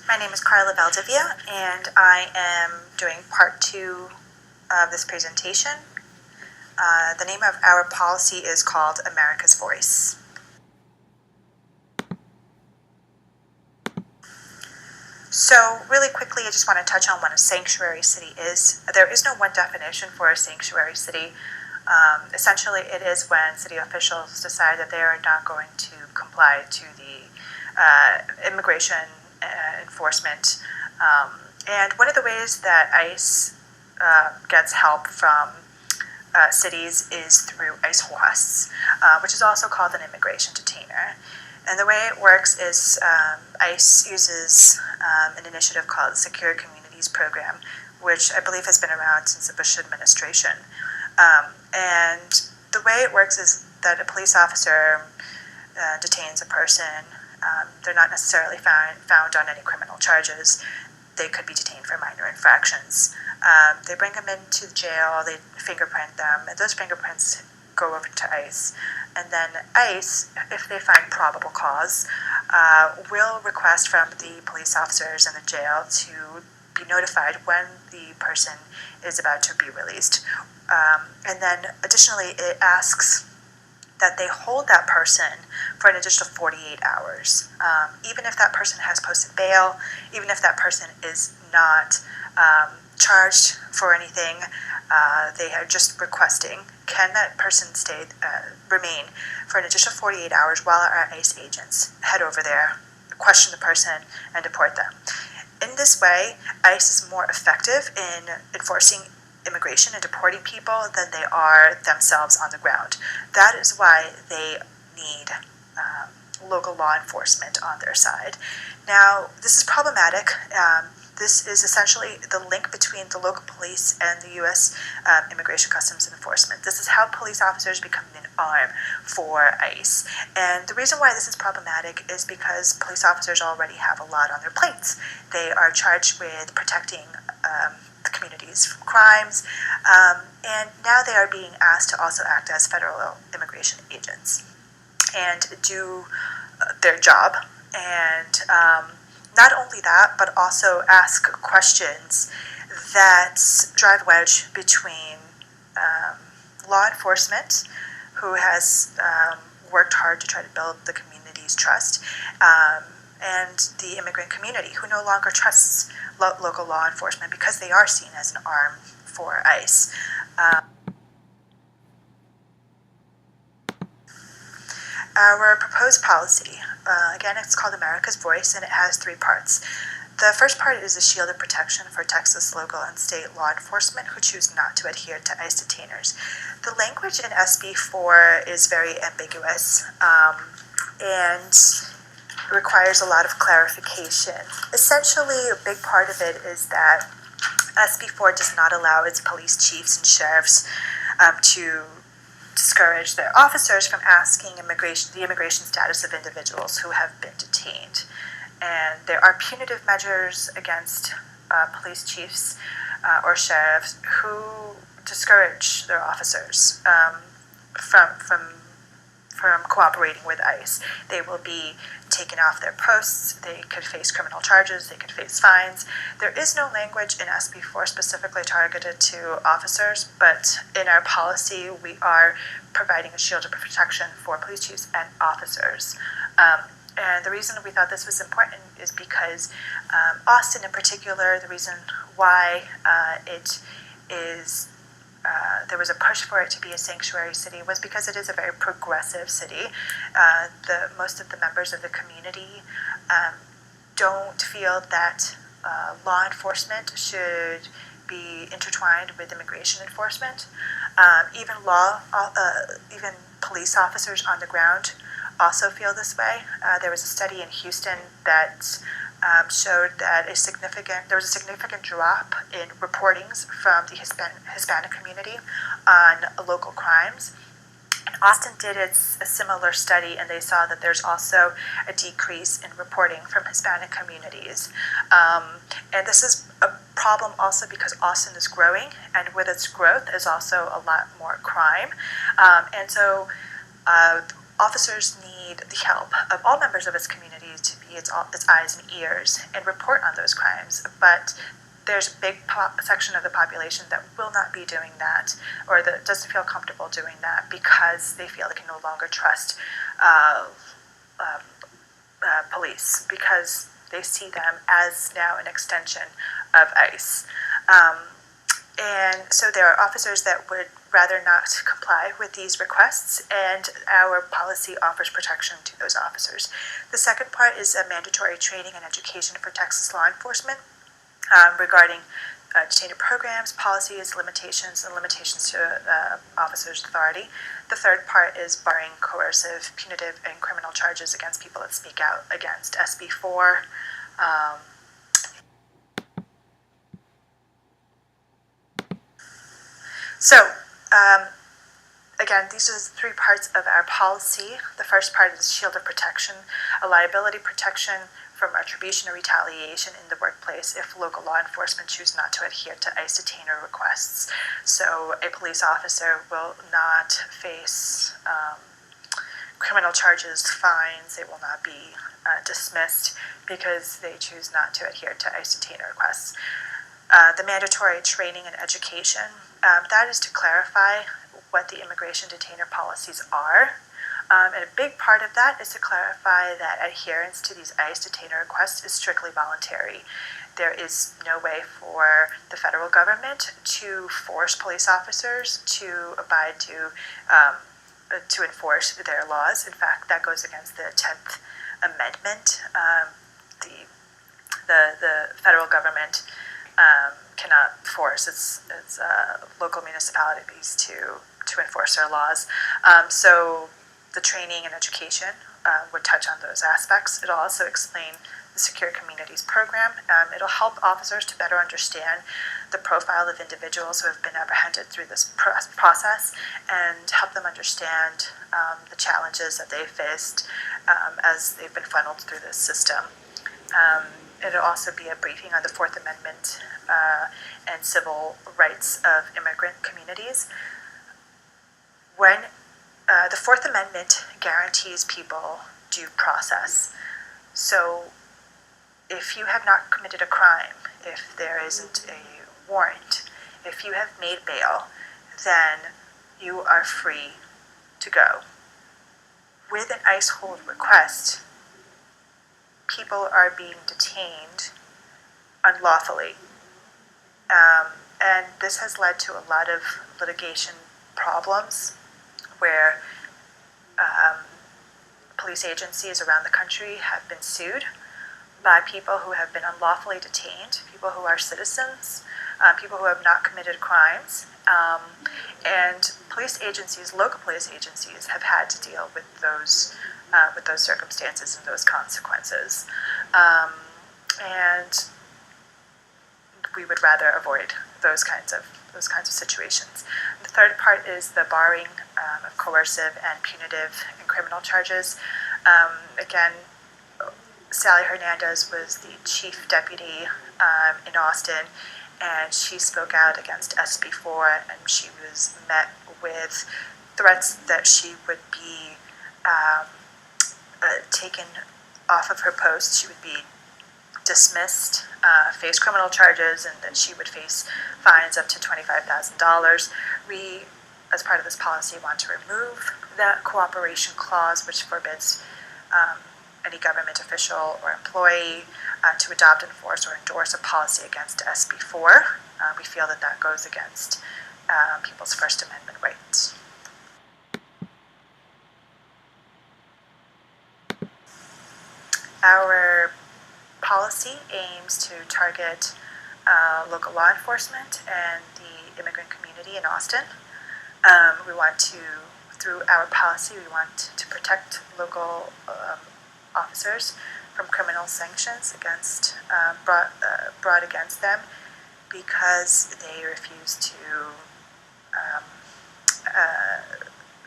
My name is Carla Valdivia, and I am doing part 2 of this presentation. The name of our policy is called America's Voice. So really quickly, I just want to touch on what a sanctuary city is. There is no one definition for a sanctuary city. Essentially, it is when city officials decide that they are not going to comply to the immigration enforcement. And one of the ways that ICE gets help from cities is through ICE WAS, which is also called an immigration detainer. And the way it works is ICE uses an initiative called the Secure Communities Program, which I believe has been around since the Bush administration. And the way it works is that a police officer detains a person. They're not necessarily found on any criminal charges. They could be detained for minor infractions. They bring them into the jail, they fingerprint them, and those fingerprints go over to ICE. And then ICE, if they find probable cause, will request from the police officers in the jail to be notified when the person is about to be released. And then additionally, it asks that they hold that person for an additional 48 hours. Even if that person has posted bail, even if that person is not charged for anything, they are just requesting, can that person remain for an additional 48 hours while our ICE agents head over there, question the person, and deport them. In this way, ICE is more effective in enforcing immigration and deporting people than they are themselves on the ground. That is why they need local law enforcement on their side. Now, this is problematic. This is essentially the link between the local police and the U.S. Immigration Customs Enforcement. This is how police officers become an arm for ICE. And the reason why this is problematic is because police officers already have a lot on their plates. They are charged with protecting the communities from crimes, and now they are being asked to also act as federal immigration agents and do their job. And not only that, but also ask questions that drive a wedge between law enforcement, who has worked hard to try to build the community's trust, and the immigrant community, who no longer trusts local law enforcement because they are seen as an arm for ICE. Our proposed policy, again, it's called America's Voice, and it has 3 parts. The first part is a shield of protection for Texas local and state law enforcement who choose not to adhere to ICE detainers. The language in SB 4 is very ambiguous and requires a lot of clarification. Essentially, a big part of it is that SB 4 does not allow its police chiefs and sheriffs to discourage their officers from asking the immigration status of individuals who have been detained. And there are punitive measures against police chiefs or sheriffs who discourage their officers from cooperating with ICE. They will be taken off their posts, they could face criminal charges, they could face fines. There is no language in SB 4 specifically targeted to officers, but in our policy we are providing a shield of protection for police chiefs and officers. And the reason we thought this was important is because Austin in particular, the reason why there was a push for it to be a sanctuary city was because it is a very progressive city. Most of the members of the community don't feel that law enforcement should be intertwined with immigration enforcement. Even police officers on the ground also feel this way. There was a study in Houston that showed that there was a significant drop in reportings from the Hispanic community on local crimes. Austin did a similar study, and they saw that there's also a decrease in reporting from Hispanic communities. And this is a problem also because Austin is growing, and with its growth is also a lot more crime. And so officers need need the help of all members of its community to be its eyes and ears and report on those crimes. But there's a big section of the population that will not be doing that, or that doesn't feel comfortable doing that because they feel they can no longer trust police, because they see them as now an extension of ICE. And so there are officers that would rather not comply with these requests, and our policy offers protection to those officers. The second part is a mandatory training and education for Texas law enforcement regarding detainer programs, policies, limitations, and limitations to officers' authority. The third part is barring coercive, punitive, and criminal charges against people that speak out against SB 4. Again, these are the three parts of our policy. The first part is shield of protection, a liability protection from retribution or retaliation in the workplace if local law enforcement choose not to adhere to ICE detainer requests. So a police officer will not face criminal charges, fines. They will not be dismissed because they choose not to adhere to ICE detainer requests. The mandatory training and education, that is to clarify what the immigration detainer policies are. And a big part of that is to clarify that adherence to these ICE detainer requests is strictly voluntary. There is no way for the federal government to force police officers to abide to enforce their laws. In fact, that goes against the 10th Amendment. The federal government cannot force its local municipalities to enforce their laws. So the training and education would touch on those aspects. It'll also explain the Secure Communities program. It'll help officers to better understand the profile of individuals who have been apprehended through this process, and help them understand the challenges that they've faced as they've been funneled through this system. It'll also be a briefing on the Fourth Amendment and civil rights of immigrant communities. When the Fourth Amendment guarantees people due process. So if you have not committed a crime, if there isn't a warrant, if you have made bail, then you are free to go. With an ICE hold request, people are being detained unlawfully. And this has led to a lot of litigation problems where police agencies around the country have been sued by people who have been unlawfully detained, people who are citizens, people who have not committed crimes. And police agencies, local police agencies, have had to deal with those circumstances and those consequences. And we would rather avoid those kinds of situations. The third part is the barring of coercive and punitive and criminal charges. Again, Sally Hernandez was the chief deputy in Austin, and she spoke out against SB 4, and she was met with threats that she would be taken off of her post. She would be dismissed, face criminal charges, and that she would face fines up to $25,000. We, as part of this policy, want to remove that cooperation clause, which forbids any government official or employee to adopt, enforce, or endorse a policy against SB 4. We feel that that goes against people's First Amendment rights. Our policy aims to target local law enforcement and the immigrant community in Austin. We want to, through our policy, we want to protect local officers from criminal sanctions brought against them because they refuse to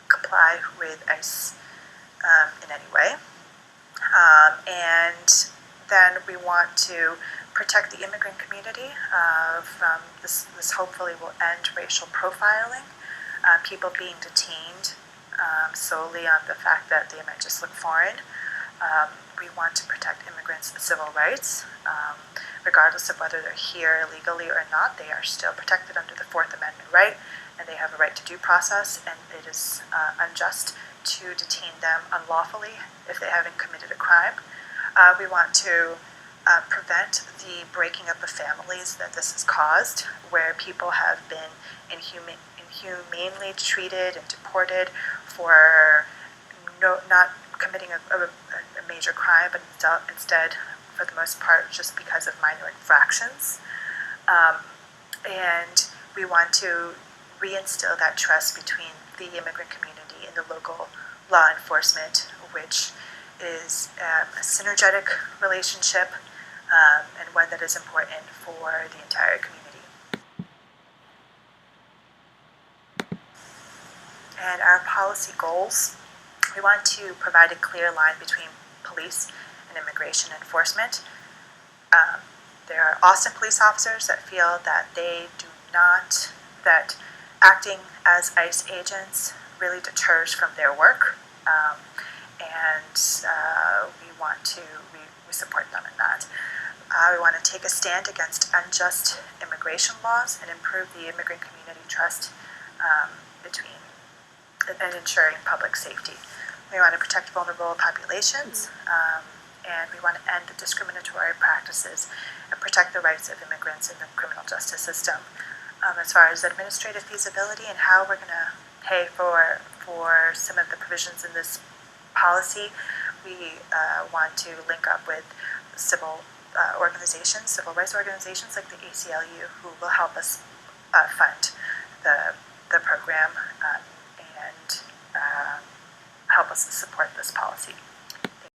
comply with ICE in any way. And then we want to protect the immigrant community from this hopefully will end racial profiling, people being detained solely on the fact that they might just look foreign. We want to protect immigrants' civil rights. Regardless of whether they're here legally or not, they are still protected under the Fourth Amendment right, and they have a right to due process, and it is unjust to detain them unlawfully if they haven't committed a crime. We want to prevent the breaking up of families that this has caused, where people have been inhumanely treated and deported for not committing a major crime, but instead, for the most part, just because of minor infractions. And we want to reinstill that trust between the immigrant community and the local law enforcement, which is a synergetic relationship and one that is important for the entire community. And our policy goals: we want to provide a clear line between police and immigration enforcement. There are Austin police officers that feel that that acting as ICE agents really deters from their work, and we support them in that. We want to take a stand against unjust immigration laws and improve the immigrant community trust and ensuring public safety. We want to protect vulnerable populations, and we want to end the discriminatory practices and protect the rights of immigrants in the criminal justice system. As far as administrative feasibility and how we're going to pay for some of the provisions in this policy, we want to link up with civil rights organizations like the ACLU, who will help us fund the program and help us support this policy.